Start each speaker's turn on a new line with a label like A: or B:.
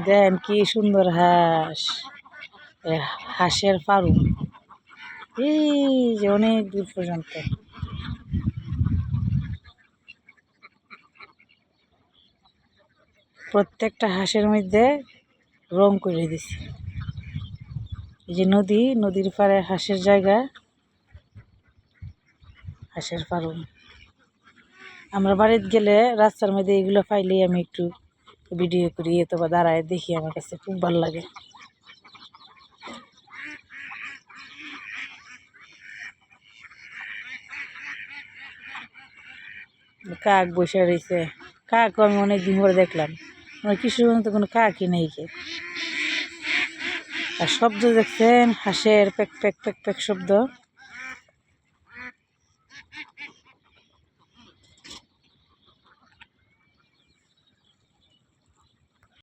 A: দেন কি সুন্দর হাঁস, হাঁসের ফার্ম এই যে অনেক দূর পর্যন্ত। প্রত্যেকটা হাঁসের মধ্যে রং করে দিছে। এই যে নদী, নদীর পাড়ে হাঁসের জায়গা, হাঁসের ফার্ম। আমরা বাড়িতে গেলে রাস্তার মধ্যে এগুলো পাইলেই আমি একটু ভিডিও করি অথবা দাঁড়ায় দেখি, আমার কাছে খুব ভালো লাগে। কাক বসে রয়েছে, কাকও আমি অনেকদিন পরে দেখলাম। আমার কিছু তো কোনো কাকই নেই কে। আর শব্দ দেখছেন, হাঁসের প্যাক প্যাক প্যাক প্যাক শব্দ।